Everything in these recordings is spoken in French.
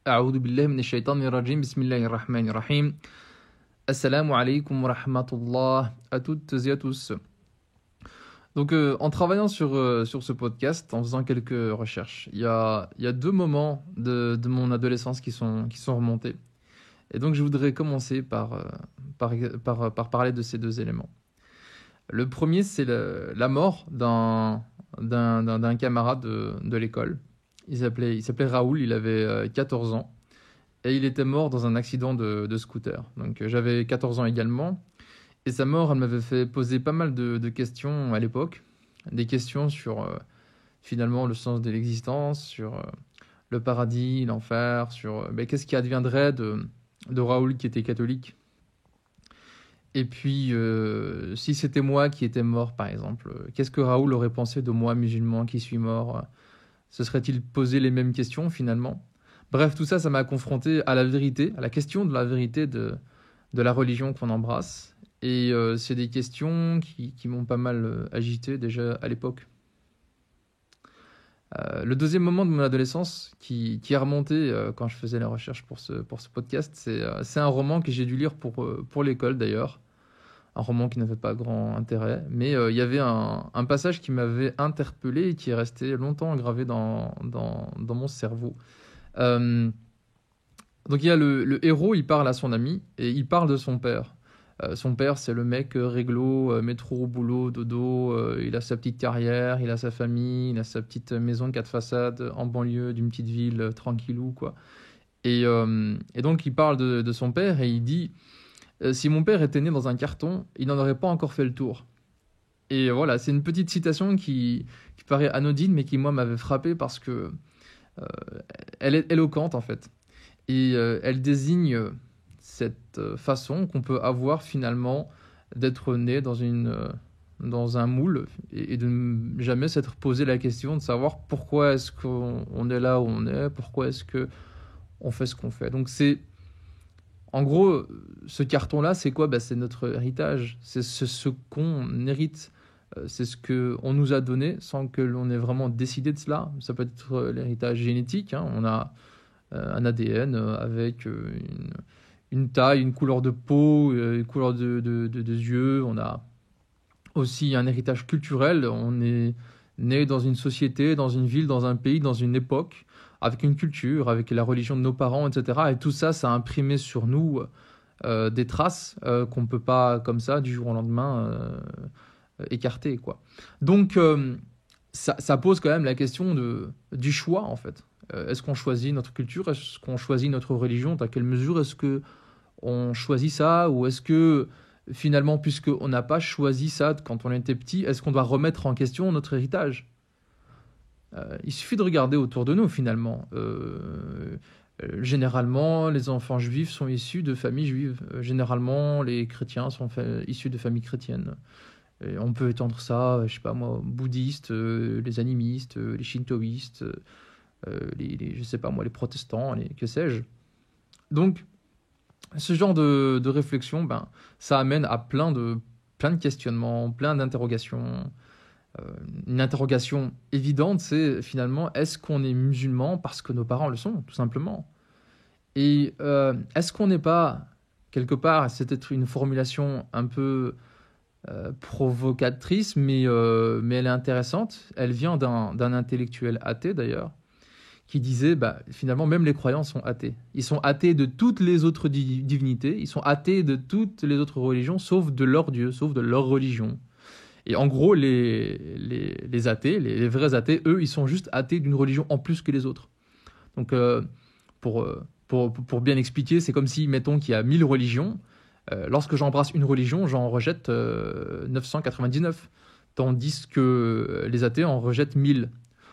أعوذ بالله من الشيطان الرجيم بسم الله الرحمن الرحيم Assalamu alaikum wa rahmatullah à toutes et à tous. Donc en travaillant sur ce podcast, en faisant quelques recherches, il y a deux moments de mon adolescence qui sont remontés. Et donc je voudrais commencer par parler de ces deux éléments. Le premier, c'est la mort d'un camarade de l'école. Il s'appelait Raoul, il avait 14 ans. Et il était mort dans un accident de scooter. Donc j'avais 14 ans également. Et sa mort, elle m'avait fait poser pas mal de questions à l'époque. Des questions sur finalement le sens de l'existence, sur le paradis, l'enfer, sur qu'est-ce qui adviendrait de Raoul qui était catholique. Et puis, si c'était moi qui étais mort, par exemple, qu'est-ce que Raoul aurait pensé de moi, musulman, qui suis mort? Se serait-il posé les mêmes questions finalement? Bref, tout ça, ça m'a confronté à la vérité, à la question de la vérité de la religion qu'on embrasse. Et c'est des questions qui m'ont pas mal agité déjà à l'époque. Le deuxième moment de mon adolescence qui est remonté quand je faisais la recherche pour ce podcast, c'est un roman que j'ai dû lire pour l'école d'ailleurs. Un roman qui n'avait pas grand intérêt. Mais il y avait un passage qui m'avait interpellé et qui est resté longtemps gravé dans mon cerveau. Donc il y a le héros, il parle à son ami et il parle de son père. Son père, c'est le mec réglo, métro, boulot, dodo, il a sa petite carrière, il a sa famille, il a sa petite maison de 4 façades en banlieue d'une petite ville tranquillou, quoi. Et donc il parle de son père et il dit si mon père était né dans un carton, il n'en aurait pas encore fait le tour. Et voilà, c'est une petite citation qui paraît anodine, mais qui, moi, m'avait frappé parce que elle est éloquente, en fait. Et elle désigne cette façon qu'on peut avoir, finalement, d'être né dans un moule et de ne jamais s'être posé la question de savoir pourquoi est-ce qu'on est là où on est, pourquoi est-ce qu'on fait ce qu'on fait. Donc, en gros, ce carton-là, c'est quoi? C'est notre héritage. C'est ce qu'on hérite. C'est ce qu'on nous a donné sans que l'on ait vraiment décidé de cela. Ça peut être l'héritage génétique. Hein. On a un ADN avec une taille, une couleur de peau, une couleur de yeux. On a aussi un héritage culturel. On est né dans une société, dans une ville, dans un pays, dans une époque, avec une culture, avec la religion de nos parents, etc. Et tout ça, ça a imprimé sur nous des traces qu'on ne peut pas, comme ça, du jour au lendemain, écarter, quoi. Donc, ça pose quand même la question du choix, en fait. Est-ce qu'on choisit notre culture? Est-ce qu'on choisit notre religion? Dans quelle mesure est-ce qu'on choisit ça? Ou est-ce que, finalement, puisqu'on n'a pas choisi ça quand on était petit, est-ce qu'on doit remettre en question notre héritage? Il suffit de regarder autour de nous, finalement. Généralement, les enfants juifs sont issus de familles juives. Généralement, les chrétiens sont issus de familles chrétiennes. Et on peut étendre ça, je sais pas moi, bouddhistes, les animistes, les shintoïstes, je sais pas moi, les protestants, que sais-je. Donc, ce genre de réflexion, ça amène à plein de questionnements, plein d'interrogations. Une interrogation évidente, c'est finalement, est-ce qu'on est musulman parce que nos parents le sont, tout simplement? Et est-ce qu'on n'est pas, quelque part, c'est peut-être une formulation un peu provocatrice, mais elle est intéressante. Elle vient d'un intellectuel athée, d'ailleurs, qui disait, finalement, même les croyants sont athées. Ils sont athées de toutes les autres divinités, ils sont athées de toutes les autres religions, sauf de leur Dieu, sauf de leur religion. Et en gros, les athées, les vrais athées, eux, ils sont juste athées d'une religion en plus que les autres. Donc, pour bien expliquer, c'est comme si, mettons qu'il y a 1000 religions. Lorsque j'embrasse une religion, j'en rejette 999. Tandis que les athées en rejettent 1000.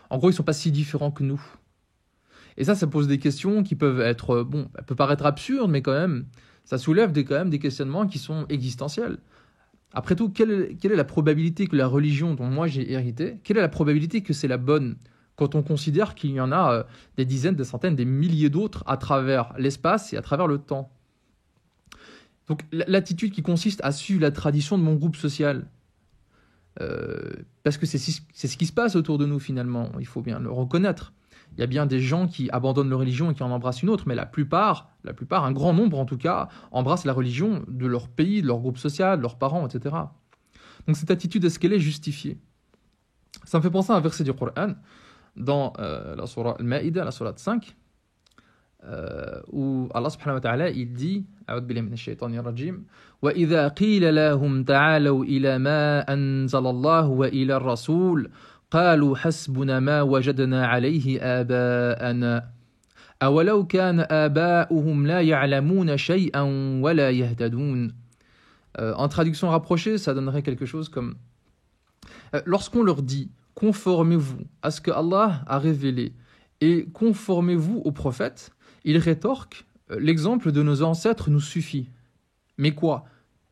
En gros, ils ne sont pas si différents que nous. Et ça pose des questions qui peuvent être... elles peuvent paraître absurdes, mais quand même, ça soulève quand même des questionnements qui sont existentiels. Après tout, quelle est la probabilité que la religion dont moi j'ai hérité, quelle est la probabilité que c'est la bonne quand on considère qu'il y en a des dizaines, des centaines, des milliers d'autres à travers l'espace et à travers le temps? Donc l'attitude qui consiste à suivre la tradition de mon groupe social, parce que c'est ce qui se passe autour de nous finalement, il faut bien le reconnaître. Il y a bien des gens qui abandonnent leur religion et qui en embrassent une autre, mais la plupart, un grand nombre en tout cas, embrassent la religion de leur pays, de leur groupe social, de leurs parents, etc. Donc cette attitude, est-ce qu'elle est justifiée? Ça me fait penser à un verset du Coran dans la surah Al-Ma'idah, la surah 5, où Allah subhanahu wa ta'ala, il dit, A'udhu billahi minash shaitanir rajim, wa idha qila lahum ta'alaw ila ma anzala Allah wa ila ar-rasul qalu hasbuna ma wajadna alayhi aba'ana awalaw kana aba'uhum la ya'lamuna shay'an wa la yahtadun. En traduction rapprochée, ça donnerait quelque chose comme lorsqu'on leur dit conformez-vous à ce que Allah a révélé et conformez-vous aux prophètes, ils rétorquent l'exemple de nos ancêtres nous suffit. Mais quoi?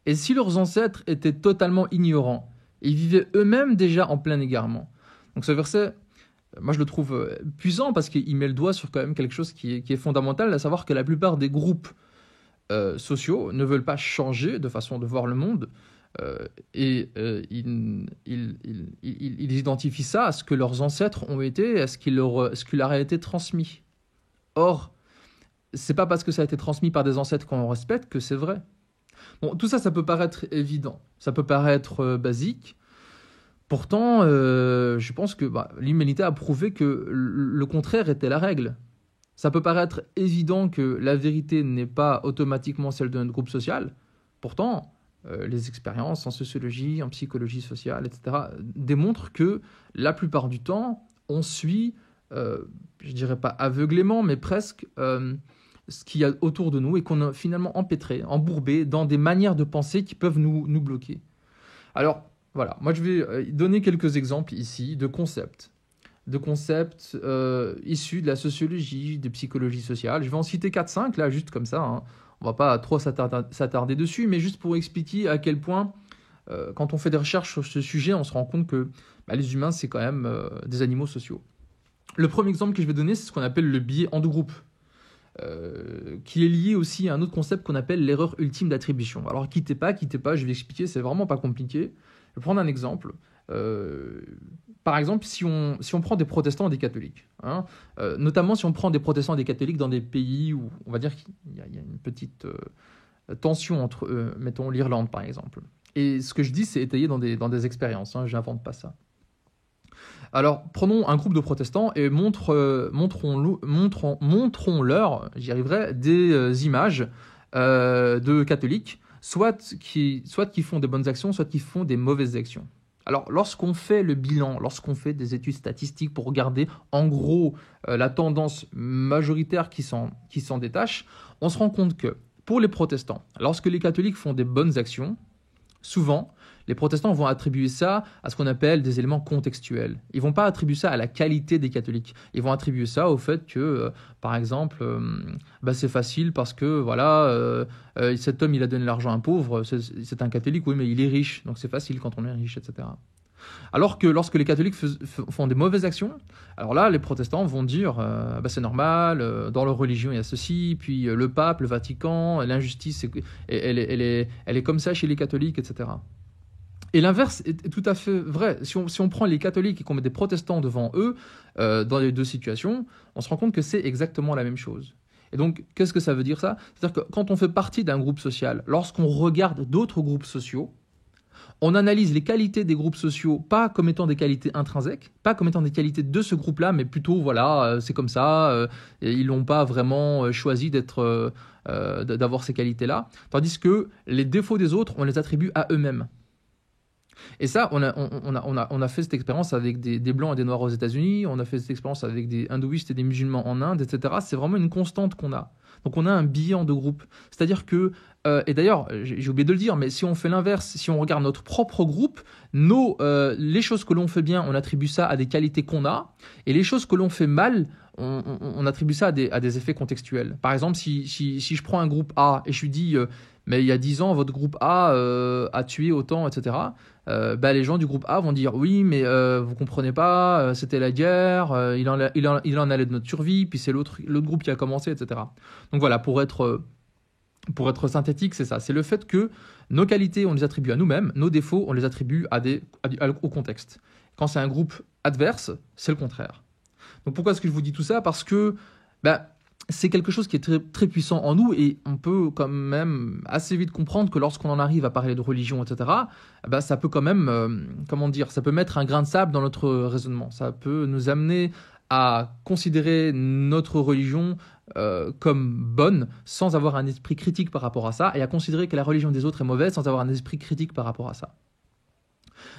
Et si leurs ancêtres étaient totalement ignorants et vivaient eux-mêmes déjà en plein égarement? Donc ce verset, moi je le trouve puissant parce qu'il met le doigt sur quand même quelque chose qui est fondamental, à savoir que la plupart des groupes sociaux ne veulent pas changer de façon de voir le monde et ils identifient ça à ce que leurs ancêtres ont été, à ce qui leur a été transmis. Or, c'est pas parce que ça a été transmis par des ancêtres qu'on respecte que c'est vrai. Bon, tout ça, ça peut paraître évident, ça peut paraître basique. Pourtant, je pense que l'humanité a prouvé que le contraire était la règle. Ça peut paraître évident que la vérité n'est pas automatiquement celle d'un groupe social. Pourtant, les expériences en sociologie, en psychologie sociale, etc., démontrent que la plupart du temps, on suit, je dirais pas aveuglément, mais presque ce qu'il y a autour de nous et qu'on a finalement empêtré, embourbé dans des manières de penser qui peuvent nous bloquer. Alors, voilà, moi je vais donner quelques exemples ici de concepts issus de la sociologie, des psychologies sociales. Je vais en citer 4-5, là, juste comme ça. Hein. On ne va pas trop s'attarder dessus, mais juste pour expliquer à quel point, quand on fait des recherches sur ce sujet, on se rend compte que les humains, c'est quand même des animaux sociaux. Le premier exemple que je vais donner, c'est ce qu'on appelle le biais en deux groupes, qui est lié aussi à un autre concept qu'on appelle l'erreur ultime d'attribution. Alors, quittez pas, je vais expliquer, c'est vraiment pas compliqué. Je vais prendre un exemple. Par exemple, si on prend des protestants et des catholiques, hein, notamment si on prend des protestants et des catholiques dans des pays où on va dire qu'il y a une petite tension entre eux, mettons l'Irlande par exemple. Et ce que je dis, c'est étayé dans des expériences, hein, je n'invente pas ça. Alors, prenons un groupe de protestants et montrons-leur, j'y arriverai, des images de catholiques, soit qui font des bonnes actions, soit qui font des mauvaises actions. Alors, lorsqu'on fait le bilan, lorsqu'on fait des études statistiques pour regarder en gros la tendance majoritaire qui s'en détache, on se rend compte que pour les protestants, lorsque les catholiques font des bonnes actions, souvent, les protestants vont attribuer ça à ce qu'on appelle des éléments contextuels. Ils ne vont pas attribuer ça à la qualité des catholiques. Ils vont attribuer ça au fait que, par exemple, c'est facile parce que voilà, cet homme il a donné l'argent à un pauvre, c'est un catholique, oui, mais il est riche, donc c'est facile quand on est riche, etc. Alors que lorsque les catholiques font des mauvaises actions, alors là, les protestants vont dire c'est normal, dans leur religion il y a ceci, puis le pape, le Vatican, l'injustice, elle est comme ça chez les catholiques, etc. Et l'inverse est tout à fait vrai. Si on prend les catholiques et qu'on met des protestants devant eux, dans les deux situations, on se rend compte que c'est exactement la même chose. Et donc, qu'est-ce que ça veut dire ça? C'est-à-dire que quand on fait partie d'un groupe social, lorsqu'on regarde d'autres groupes sociaux, on analyse les qualités des groupes sociaux pas comme étant des qualités intrinsèques, pas comme étant des qualités de ce groupe-là, mais plutôt, voilà, c'est comme ça, ils n'ont pas vraiment choisi d'avoir ces qualités-là. Tandis que les défauts des autres, on les attribue à eux-mêmes. Et ça, on a fait cette expérience avec des Blancs et des Noirs aux États-Unis, on a fait cette expérience avec des hindouistes et des musulmans en Inde, etc. C'est vraiment une constante qu'on a. Donc on a un biais en deux groupes. C'est-à-dire que, et d'ailleurs, j'ai oublié de le dire, mais si on fait l'inverse, si on regarde notre propre groupe, les choses que l'on fait bien, on attribue ça à des qualités qu'on a, et les choses que l'on fait mal, on attribue ça à des effets contextuels. Par exemple, si je prends un groupe A et je lui dis mais il y a 10 ans, votre groupe A a tué autant, etc. Les gens du groupe A vont dire oui, mais vous comprenez pas, c'était la guerre, il en allait de notre survie, puis c'est l'autre groupe qui a commencé, etc. Donc voilà, pour être synthétique, c'est ça. C'est le fait que nos qualités, on les attribue à nous-mêmes, nos défauts, on les attribue au contexte. Quand c'est un groupe adverse, c'est le contraire. Donc pourquoi est-ce que je vous dis tout ça? Parce que bah, c'est quelque chose qui est très, très puissant en nous et on peut quand même assez vite comprendre que lorsqu'on en arrive à parler de religion, etc., bah, ça peut quand même, comment dire, ça peut mettre un grain de sable dans notre raisonnement. Ça peut nous amener à considérer notre religion comme bonne sans avoir un esprit critique par rapport à ça et à considérer que la religion des autres est mauvaise sans avoir un esprit critique par rapport à ça.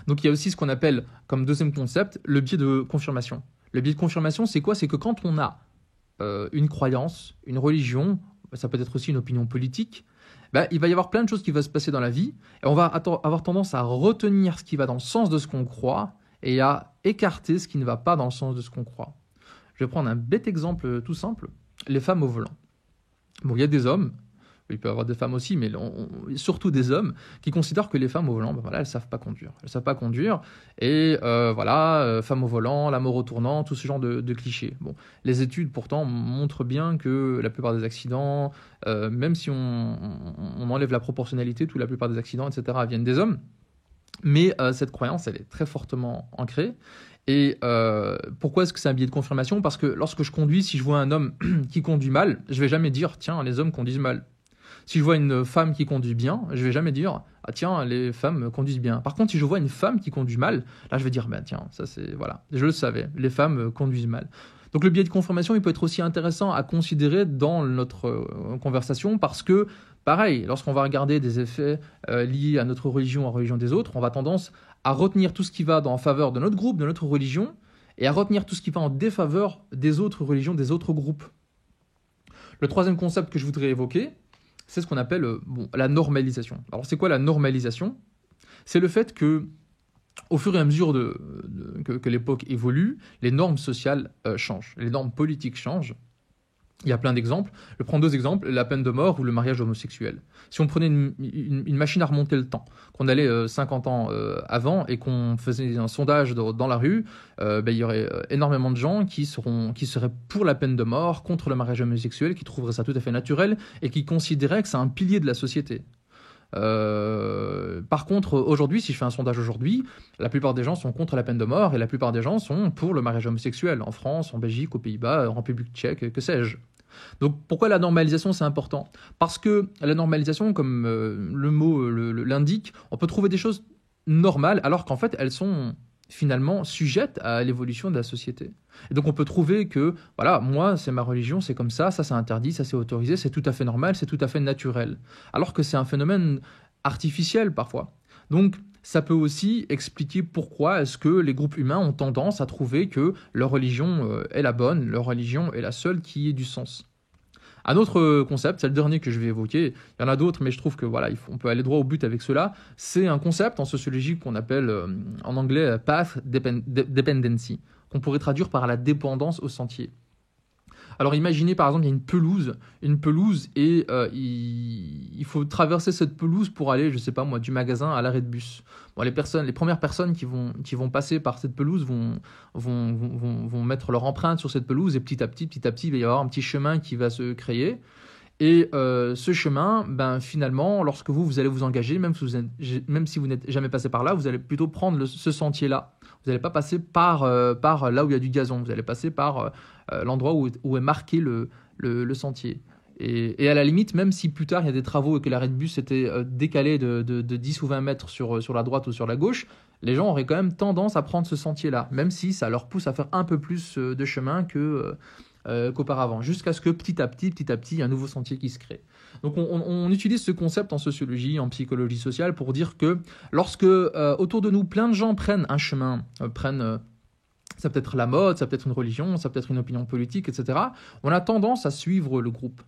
Donc il y a aussi ce qu'on appelle, comme deuxième concept, le biais de confirmation. Le biais de confirmation, c'est quoi? C'est que quand on a une croyance, une religion, ça peut être aussi une opinion politique, ben, il va y avoir plein de choses qui vont se passer dans la vie, et on va avoir tendance à retenir ce qui va dans le sens de ce qu'on croit, et à écarter ce qui ne va pas dans le sens de ce qu'on croit. Je vais prendre un bête exemple tout simple, les femmes au volant. Bon, il y a des hommes, il peut y avoir des femmes aussi, mais surtout des hommes qui considèrent que les femmes au volant, ben voilà, elles savent pas conduire. Elles savent pas conduire, et voilà, femmes au volant, la mort au tournant, tout ce genre de clichés. Bon, les études pourtant montrent bien que la plupart des accidents, même si on enlève la proportionnalité, la plupart des accidents, etc., viennent des hommes. Mais cette croyance, elle est très fortement ancrée. Et pourquoi est-ce que c'est un biais de confirmation? Parce que lorsque je conduis, si je vois un homme qui conduit mal, je vais jamais dire, tiens, les hommes conduisent mal. Si je vois une femme qui conduit bien, je vais jamais dire, ah tiens, les femmes conduisent bien. Par contre, si je vois une femme qui conduit mal, là je vais dire, ben tiens, ça c'est, voilà, je le savais, les femmes conduisent mal. Donc le biais de confirmation, il peut être aussi intéressant à considérer dans notre conversation parce que, pareil, lorsqu'on va regarder des effets liés à notre religion, à la religion des autres, on va tendance à retenir tout ce qui va en faveur de notre groupe, de notre religion, et à retenir tout ce qui va en défaveur des autres religions, des autres groupes. Le troisième concept que je voudrais évoquer, c'est ce qu'on appelle la normalisation. Alors c'est quoi la normalisation? C'est le fait que, au fur et à mesure que l'époque évolue, les normes sociales changent, les normes politiques changent. Il y a plein d'exemples. Je prends deux exemples, la peine de mort ou le mariage homosexuel. Si on prenait une machine à remonter le temps, qu'on allait 50 ans avant et qu'on faisait un sondage dans la rue, il y aurait énormément de gens qui seraient pour la peine de mort, contre le mariage homosexuel, qui trouveraient ça tout à fait naturel et qui considéraient que c'est un pilier de la société. Par contre, aujourd'hui, si je fais un sondage aujourd'hui, la plupart des gens sont contre la peine de mort et la plupart des gens sont pour le mariage homosexuel, en France, en Belgique, aux Pays-Bas, en République tchèque, que sais-je. Donc pourquoi la normalisation c'est important? Parce que la normalisation, comme le mot l'indique, on peut trouver des choses normales alors qu'en fait elles sont finalement sujettes à l'évolution de la société. Et donc on peut trouver que, voilà, moi c'est ma religion, c'est comme ça c'est interdit, ça c'est autorisé, c'est tout à fait normal, c'est tout à fait naturel. Alors que c'est un phénomène artificiel parfois. Donc ça peut aussi expliquer pourquoi est-ce que les groupes humains ont tendance à trouver que leur religion est la bonne, leur religion est la seule qui ait du sens. Un autre concept, c'est le dernier que je vais évoquer, il y en a d'autres, mais je trouve que voilà, on peut aller droit au but avec cela, c'est un concept en sociologie qu'on appelle en anglais path dependency, qu'on pourrait traduire par la dépendance au sentier. Alors imaginez par exemple, il y a une pelouse et il faut traverser cette pelouse pour aller, je sais pas moi, du magasin à l'arrêt de bus. Bon, les premières personnes qui vont passer par cette pelouse vont mettre leur empreinte sur cette pelouse et petit à petit, il va y avoir un petit chemin qui va se créer. Et ce chemin, ben, finalement, lorsque vous allez vous engager, même si vous n'êtes jamais passé par là, vous allez plutôt prendre ce sentier-là. Vous n'allez pas passer par là où il y a du gazon. Vous allez passer par l'endroit où est marqué le sentier. Et à la limite, même si plus tard il y a des travaux et que l'arrêt de bus était décalé de 10 ou 20 mètres sur la droite ou sur la gauche, les gens auraient quand même tendance à prendre ce sentier-là, même si ça leur pousse à faire un peu plus de chemin qu'auparavant, jusqu'à ce que petit à petit, il y a un nouveau sentier qui se crée. Donc on utilise ce concept en sociologie, en psychologie sociale, pour dire que lorsque autour de nous, plein de gens prennent un chemin, ça peut être la mode, ça peut être une religion, ça peut être une opinion politique, etc., on a tendance à suivre le groupe.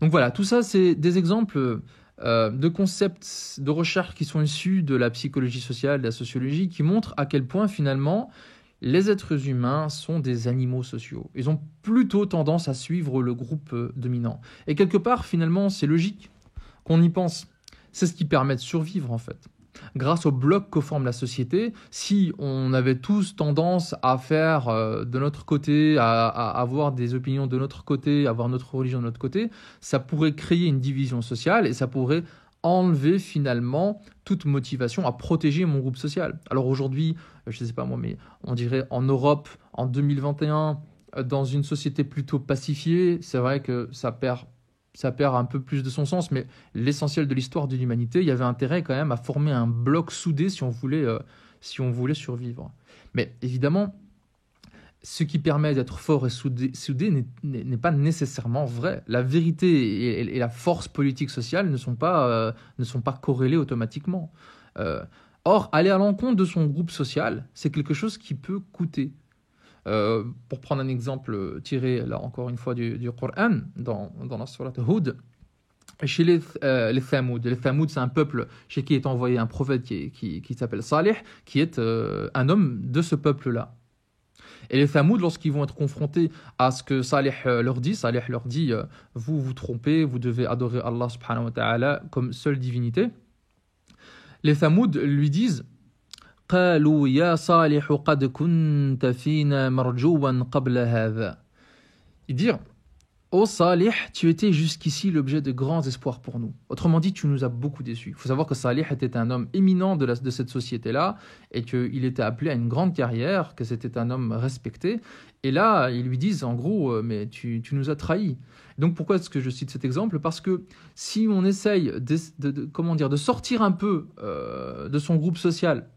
Donc voilà, tout ça, c'est des exemples de concepts de recherche qui sont issus de la psychologie sociale, de la sociologie, qui montrent à quel point finalement les êtres humains sont des animaux sociaux. Ils ont plutôt tendance à suivre le groupe dominant. Et quelque part, finalement, c'est logique qu'on y pense. C'est ce qui permet de survivre, en fait. Grâce au bloc que forme la société, si on avait tous tendance à faire de notre côté, à avoir des opinions de notre côté, à avoir notre religion de notre côté, ça pourrait créer une division sociale et ça pourrait enlever finalement toute motivation à protéger mon groupe social. Alors aujourd'hui, je ne sais pas moi, mais on dirait en Europe, en 2021, dans une société plutôt pacifiée, c'est vrai que ça perd un peu plus de son sens, mais l'essentiel de l'histoire de l'humanité, il y avait intérêt quand même à former un bloc soudé si on voulait survivre. Mais évidemment, ce qui permet d'être fort et soudé n'est pas nécessairement vrai. La vérité et la force politique sociale ne sont pas corrélées automatiquement. Euh, Or, aller à l'encontre de son groupe social, c'est quelque chose qui peut coûter. Pour prendre un exemple tiré, là encore une fois, du Coran, dans la sourate Hud, chez les Thamoud. Les Thamoud, c'est un peuple chez qui est envoyé un prophète qui s'appelle Salih, qui est un homme de ce peuple-là. Et les Thamoud, lorsqu'ils vont être confrontés à ce que Salih leur dit, vous vous trompez, vous devez adorer Allah subhanahu wa ta'ala comme seule divinité. Les Thamoud lui disent قالوا يا صالح قد كنت فينا مرجوا قبل هذا. Ils dirent, ô Salih, tu étais jusqu'ici l'objet de grands espoirs pour nous. Autrement dit, tu nous as beaucoup déçus. Il faut savoir que Salih était un homme éminent de cette société-là et qu'il était appelé à une grande carrière, que c'était un homme respecté. Et là, ils lui disent en gros, mais tu nous as trahis. Donc pourquoi est-ce que je cite cet exemple? Parce que si on essaye de sortir un peu de son groupe social,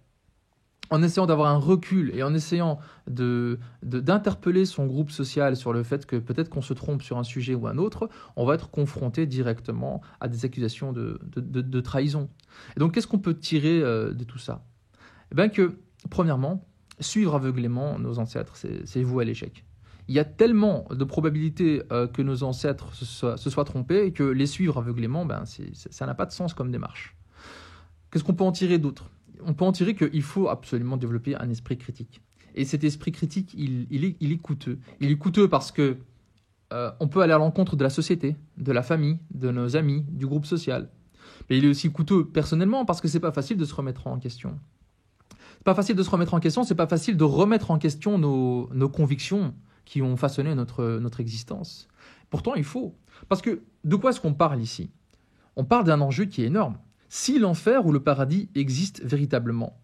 en essayant d'avoir un recul et en essayant d'interpeller son groupe social sur le fait que peut-être qu'on se trompe sur un sujet ou un autre, on va être confronté directement à des accusations de trahison. Et donc, qu'est-ce qu'on peut tirer de tout ça? Eh bien que, premièrement, suivre aveuglément nos ancêtres, c'est vouer à l'échec. Il y a tellement de probabilités que nos ancêtres se soient trompés que les suivre aveuglément, ça n'a pas de sens comme démarche. Qu'est-ce qu'on peut en tirer d'autre? On peut en tirer qu'il faut absolument développer un esprit critique. Et cet esprit critique, il est coûteux. Il est coûteux parce que on peut aller à l'encontre de la société, de la famille, de nos amis, du groupe social. Mais il est aussi coûteux personnellement parce que c'est pas facile de se remettre en question. C'est pas facile de se remettre en question, c'est pas facile de remettre en question nos convictions qui ont façonné notre existence. Pourtant, il faut. Parce que de quoi est-ce qu'on parle ici? On parle d'un enjeu qui est énorme. Si l'enfer ou le paradis existe véritablement.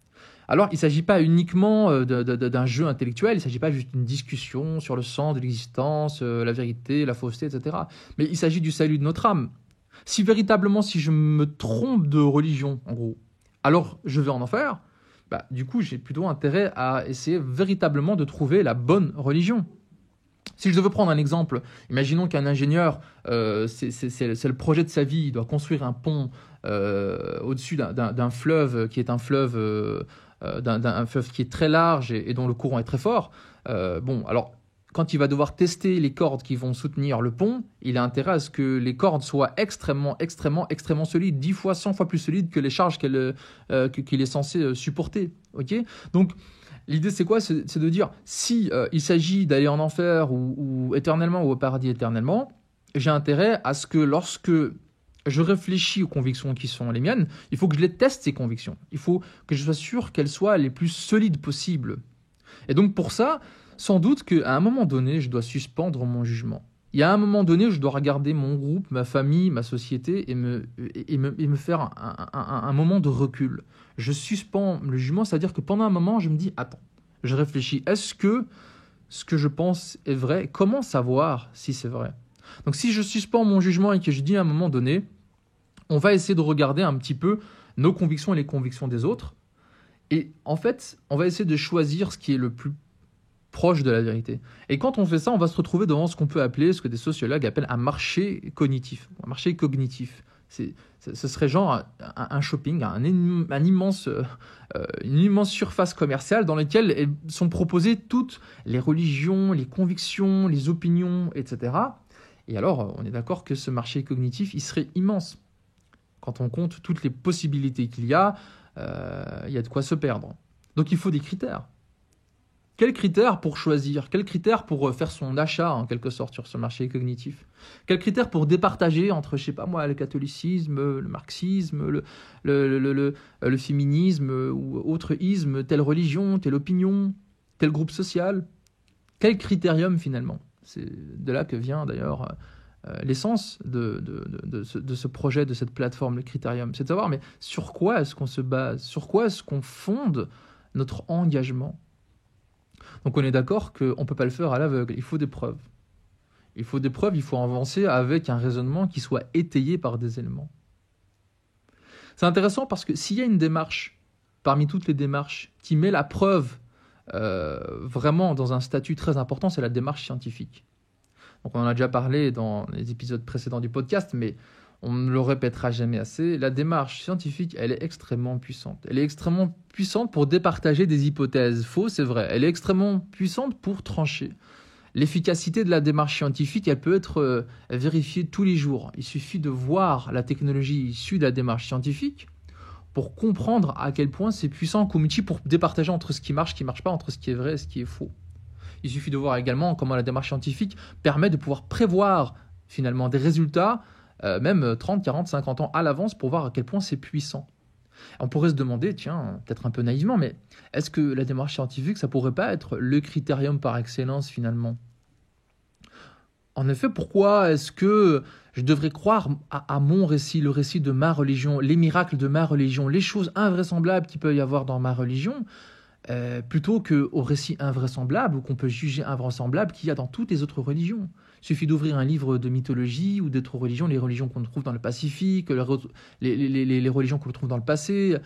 Alors, il ne s'agit pas uniquement d'un jeu intellectuel, il ne s'agit pas juste d'une discussion sur le sens de l'existence, la vérité, la fausseté, etc. Mais il s'agit du salut de notre âme. Si véritablement, si je me trompe de religion, en gros, alors je vais en enfer, du coup, j'ai plutôt intérêt à essayer véritablement de trouver la bonne religion. Si je veux prendre un exemple, imaginons qu'un ingénieur, c'est le projet de sa vie, il doit construire un pont au-dessus d'un fleuve qui est un fleuve qui est très large et dont le courant est très fort. Alors quand il va devoir tester les cordes qui vont soutenir le pont, il a intérêt à ce que les cordes soient extrêmement, extrêmement, extrêmement solides, 10 fois, 100 fois plus solides que les charges qu'il est censé supporter. Okay, donc l'idée, c'est quoi? C'est de dire, si il s'agit d'aller en enfer ou éternellement ou au paradis éternellement, j'ai intérêt à ce que lorsque je réfléchis aux convictions qui sont les miennes, il faut que je les teste, ces convictions. Il faut que je sois sûr qu'elles soient les plus solides possibles. Et donc pour ça, sans doute qu'à un moment donné, je dois suspendre mon jugement. Il y a un moment donné où je dois regarder mon groupe, ma famille, ma société et me faire un moment de recul. Je suspends le jugement, c'est-à-dire que pendant un moment, je me dis, attends, je réfléchis, est-ce que ce que je pense est vrai? Comment savoir si c'est vrai? Donc si je suspends mon jugement et que je dis à un moment donné, on va essayer de regarder un petit peu nos convictions et les convictions des autres. Et en fait, on va essayer de choisir ce qui est le plus proche de la vérité. Et quand on fait ça, on va se retrouver devant ce qu'on peut appeler, ce que des sociologues appellent un marché cognitif, un marché cognitif. Ce serait genre un shopping, une immense surface commerciale dans laquelle sont proposées toutes les religions, les convictions, les opinions, etc. Et alors, on est d'accord que ce marché cognitif, il serait immense. Quand on compte toutes les possibilités qu'il y a de quoi se perdre. Donc il faut des critères. Quels critères pour choisir? Quels critères pour faire son achat, en quelque sorte, sur ce marché cognitif? Quels critères pour départager entre, je sais pas moi, le catholicisme, le marxisme, le féminisme ou autre isme, telle religion, telle opinion, tel groupe social? Quel critérium, finalement? C'est de là que vient, d'ailleurs, l'essence de ce projet, de cette plateforme, le critérium. C'est de savoir, mais sur quoi est-ce qu'on se base? Sur quoi est-ce qu'on fonde notre engagement? Donc on est d'accord qu'on ne peut pas le faire à l'aveugle, il faut des preuves. Il faut des preuves, il faut avancer avec un raisonnement qui soit étayé par des éléments. C'est intéressant parce que s'il y a une démarche, parmi toutes les démarches, qui met la preuve vraiment dans un statut très important, c'est la démarche scientifique. Donc on en a déjà parlé dans les épisodes précédents du podcast, mais on ne le répétera jamais assez. La démarche scientifique, elle est extrêmement puissante. Elle est extrêmement puissante pour départager des hypothèses fausses, c'est vrai. Elle est extrêmement puissante pour trancher. L'efficacité de la démarche scientifique, elle peut être vérifiée tous les jours. Il suffit de voir la technologie issue de la démarche scientifique pour comprendre à quel point c'est puissant comme outil pour départager entre ce qui marche pas, entre ce qui est vrai et ce qui est faux. Il suffit de voir également comment la démarche scientifique permet de pouvoir prévoir finalement des résultats, même 30, 40, 50 ans à l'avance pour voir à quel point c'est puissant. On pourrait se demander, tiens, peut-être un peu naïvement, mais est-ce que la démarche scientifique, ça pourrait pas être le critérium par excellence finalement ? En effet, pourquoi est-ce que je devrais croire à mon récit, le récit de ma religion, les miracles de ma religion, les choses invraisemblables qu'il peut y avoir dans ma religion, plutôt qu'au récit invraisemblable ou qu'on peut juger invraisemblable qu'il y a dans toutes les autres religions. Il suffit d'ouvrir un livre de mythologie ou d'autres religions, les religions qu'on trouve dans le Pacifique, les religions qu'on trouve dans le passé,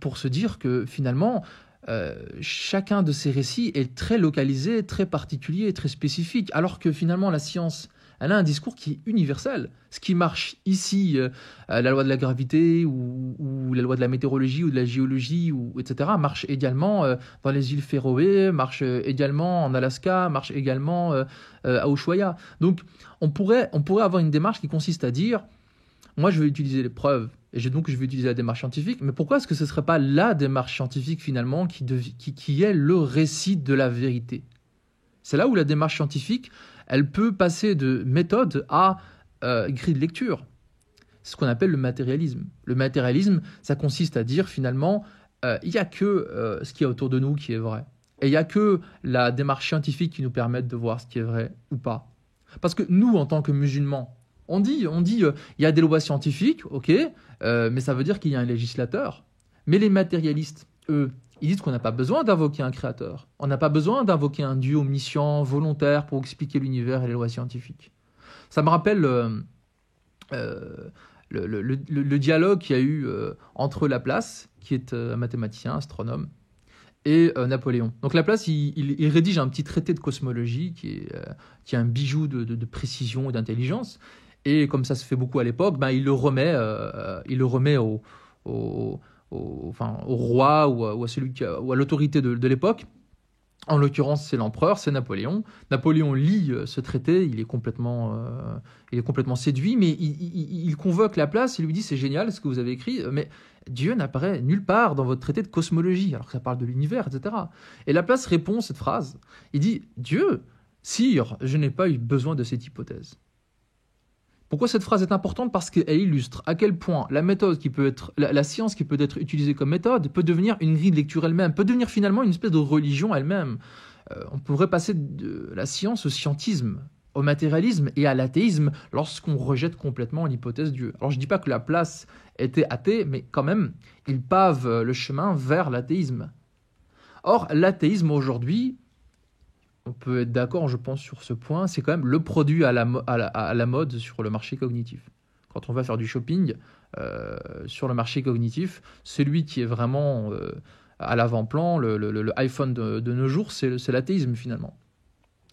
pour se dire que finalement, chacun de ces récits est très localisé, très particulier, très spécifique, alors que finalement la science, elle a un discours qui est universel. Ce qui marche ici, la loi de la gravité ou la loi de la météorologie ou de la géologie, etc., marche également dans les îles Féroé, marche également en Alaska, marche également à Ushuaia. Donc on pourrait avoir une démarche qui consiste à dire, moi je vais utiliser les preuves, et donc je vais utiliser la démarche scientifique, mais pourquoi est-ce que ce ne serait pas la démarche scientifique finalement qui est le récit de la vérité ? C'est là où la démarche scientifique, elle peut passer de méthode à grille de lecture. C'est ce qu'on appelle le matérialisme. Le matérialisme, ça consiste à dire finalement, il n'y a que ce qu'il y a autour de nous qui est vrai. Et il n'y a que la démarche scientifique qui nous permet de voir ce qui est vrai ou pas. Parce que nous, en tant que musulmans, on dit, il y a des lois scientifiques, ok, mais ça veut dire qu'il y a un législateur. Mais les matérialistes, eux, ils disent qu'on n'a pas besoin d'invoquer un créateur. On n'a pas besoin d'invoquer un dieu omniscient, volontaire, pour expliquer l'univers et les lois scientifiques. Ça me rappelle le dialogue qu'il y a eu entre Laplace, qui est un mathématicien, astronome, et Napoléon. Donc Laplace, il rédige un petit traité de cosmologie qui est un bijou de précision et d'intelligence. Et comme ça se fait beaucoup à l'époque, il le remet au roi ou à l'autorité de l'époque. En l'occurrence, c'est l'empereur, c'est Napoléon. Napoléon lit ce traité, il est complètement séduit, mais il convoque Laplace, il lui dit c'est génial ce que vous avez écrit, mais Dieu n'apparaît nulle part dans votre traité de cosmologie, alors que ça parle de l'univers, etc. Et Laplace répond cette phrase, il dit Dieu, sire, je n'ai pas eu besoin de cette hypothèse. Pourquoi cette phrase est importante ? Parce qu'elle illustre à quel point la méthode qui peut être, la science qui peut être utilisée comme méthode peut devenir une grille de lecture elle-même, peut devenir finalement une espèce de religion elle-même. On pourrait passer de la science au scientisme, au matérialisme et à l'athéisme lorsqu'on rejette complètement l'hypothèse Dieu. Alors je ne dis pas que Laplace était athée, mais quand même, il pave le chemin vers l'athéisme. Or, l'athéisme aujourd'hui, on peut être d'accord, je pense, sur ce point, c'est quand même le produit à la mode sur le marché cognitif. Quand on va faire du shopping sur le marché cognitif, celui qui est vraiment à l'avant-plan, le iPhone de nos jours, c'est l'athéisme finalement.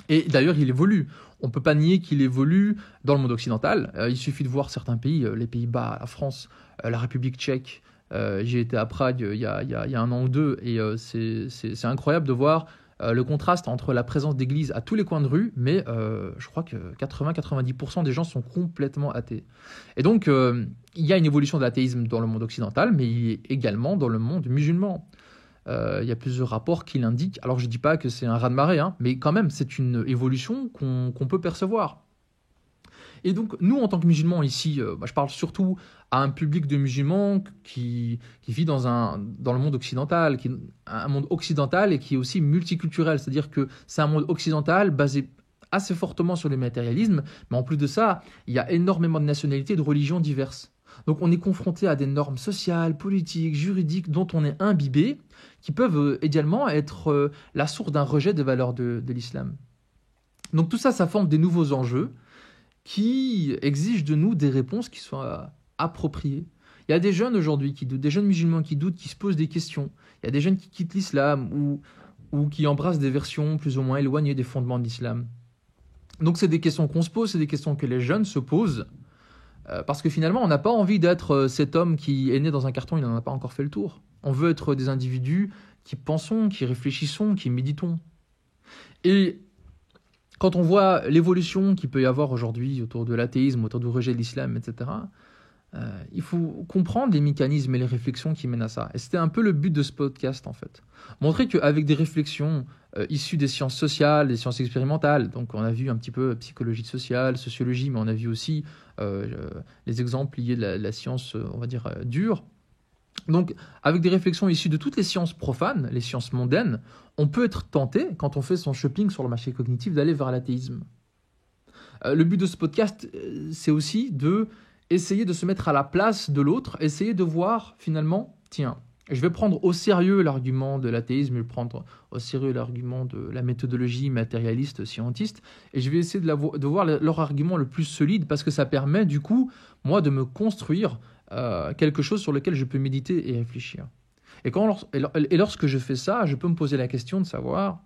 Et d'ailleurs, il évolue. On ne peut pas nier qu'il évolue dans le monde occidental. Il suffit de voir certains pays, les Pays-Bas, la France, la République tchèque. J'ai été à Prague il y a un an ou deux, et c'est incroyable de voir le contraste entre la présence d'églises à tous les coins de rue, mais je crois que 80-90% des gens sont complètement athées. Et donc, il y a une évolution de l'athéisme dans le monde occidental, mais il est également dans le monde musulman. Il y a plusieurs rapports qui l'indiquent. Alors, je ne dis pas que c'est un raz-de-marée, mais quand même, c'est une évolution qu'on peut percevoir. Et donc, nous, en tant que musulmans ici, je parle surtout à un public de musulmans qui vit dans le monde occidental, un monde occidental et qui est aussi multiculturel. C'est-à-dire que c'est un monde occidental basé assez fortement sur le matérialisme, mais en plus de ça, il y a énormément de nationalités et de religions diverses. Donc on est confronté à des normes sociales, politiques, juridiques dont on est imbibé, qui peuvent également être la source d'un rejet des valeurs de l'islam. Donc tout ça, ça forme des nouveaux enjeux qui exigent de nous des réponses qui soient appropriées. Il y a des jeunes aujourd'hui qui doutent, des jeunes musulmans qui doutent, qui se posent des questions. Il y a des jeunes qui quittent l'islam ou qui embrassent des versions plus ou moins éloignées des fondements de l'islam. Donc c'est des questions qu'on se pose, c'est des questions que les jeunes se posent, parce que finalement on n'a pas envie d'être cet homme qui est né dans un carton, il n'en a pas encore fait le tour. On veut être des individus qui pensons, qui réfléchissons, qui méditons. Et quand on voit l'évolution qu'il peut y avoir aujourd'hui autour de l'athéisme, autour du rejet de l'islam, etc., il faut comprendre les mécanismes et les réflexions qui mènent à ça. Et c'était un peu le but de ce podcast, en fait. Montrer qu'avec des réflexions issues des sciences sociales, des sciences expérimentales, donc on a vu un petit peu psychologie sociale, sociologie, mais on a vu aussi les exemples liés de la science, on va dire, dure. Donc, avec des réflexions issues de toutes les sciences profanes, les sciences mondaines, on peut être tenté, quand on fait son shopping sur le marché cognitif, d'aller vers l'athéisme. Le but de ce podcast, c'est aussi de essayer de se mettre à la place de l'autre, essayer de voir finalement, tiens, je vais prendre au sérieux l'argument de l'athéisme, je vais prendre au sérieux l'argument de la méthodologie matérialiste, scientiste, et je vais essayer de voir leur argument le plus solide, parce que ça permet du coup, moi, de me construire quelque chose sur lequel je peux méditer et réfléchir. Et lorsque je fais ça, je peux me poser la question de savoir,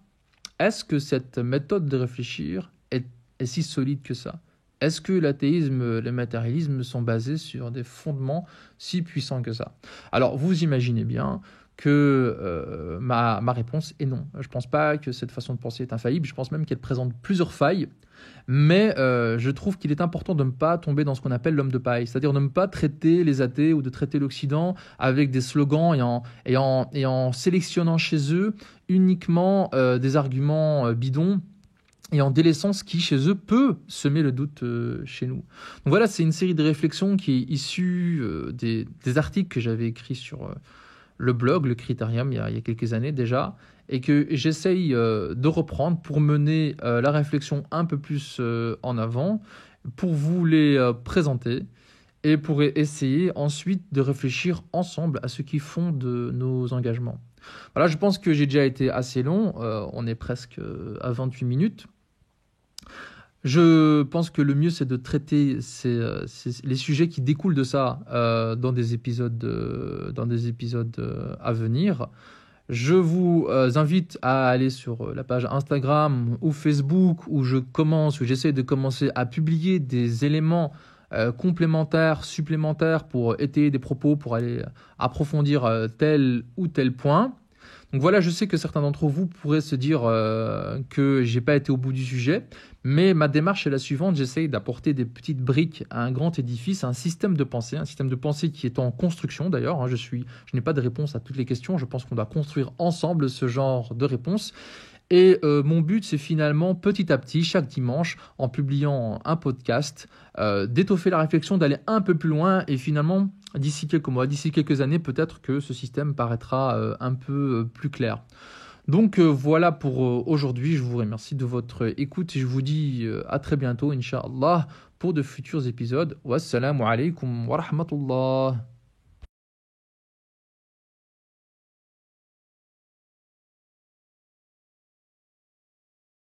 est-ce que cette méthode de réfléchir est si solide que ça ? Est-ce que l'athéisme et le matérialisme sont basés sur des fondements si puissants que ça ? Alors, vous imaginez bien que ma réponse est non. Je ne pense pas que cette façon de penser est infaillible. Je pense même qu'elle présente plusieurs failles. Mais je trouve qu'il est important de ne pas tomber dans ce qu'on appelle l'homme de paille. C'est-à-dire de ne pas traiter les athées ou de traiter l'Occident avec des slogans et en sélectionnant chez eux uniquement des arguments bidons, et en délaissant ce qui, chez eux, peut semer le doute chez nous. Donc voilà, c'est une série de réflexions qui est issue des articles que j'avais écrits sur le blog, le Critérium, il y a quelques années déjà, et que j'essaye de reprendre pour mener la réflexion un peu plus en avant, pour vous les présenter, et pour essayer ensuite de réfléchir ensemble à ce qui fonde nos engagements. Voilà, je pense que j'ai déjà été assez long, on est presque à 28 minutes. Je pense que le mieux, c'est de traiter les sujets qui découlent de ça dans des épisodes à venir. Je vous invite à aller sur la page Instagram ou Facebook où j'essaie de commencer à publier des éléments complémentaires, supplémentaires pour étayer des propos, pour aller approfondir tel ou tel point. Donc voilà, je sais que certains d'entre vous pourraient se dire que j'ai pas été au bout du sujet, mais ma démarche est la suivante, j'essaye d'apporter des petites briques à un grand édifice, un système de pensée qui est en construction d'ailleurs. Je n'ai pas de réponse à toutes les questions, je pense qu'on doit construire ensemble ce genre de réponses. Et mon but, c'est finalement, petit à petit, chaque dimanche, en publiant un podcast, d'étoffer la réflexion, d'aller un peu plus loin et finalement, d'ici quelques mois, d'ici quelques années, peut-être que ce système paraîtra un peu plus clair. Donc voilà pour aujourd'hui, je vous remercie de votre écoute et je vous dis à très bientôt, Inch'Allah, pour de futurs épisodes. Wassalamu alaikum wa rahmatullah.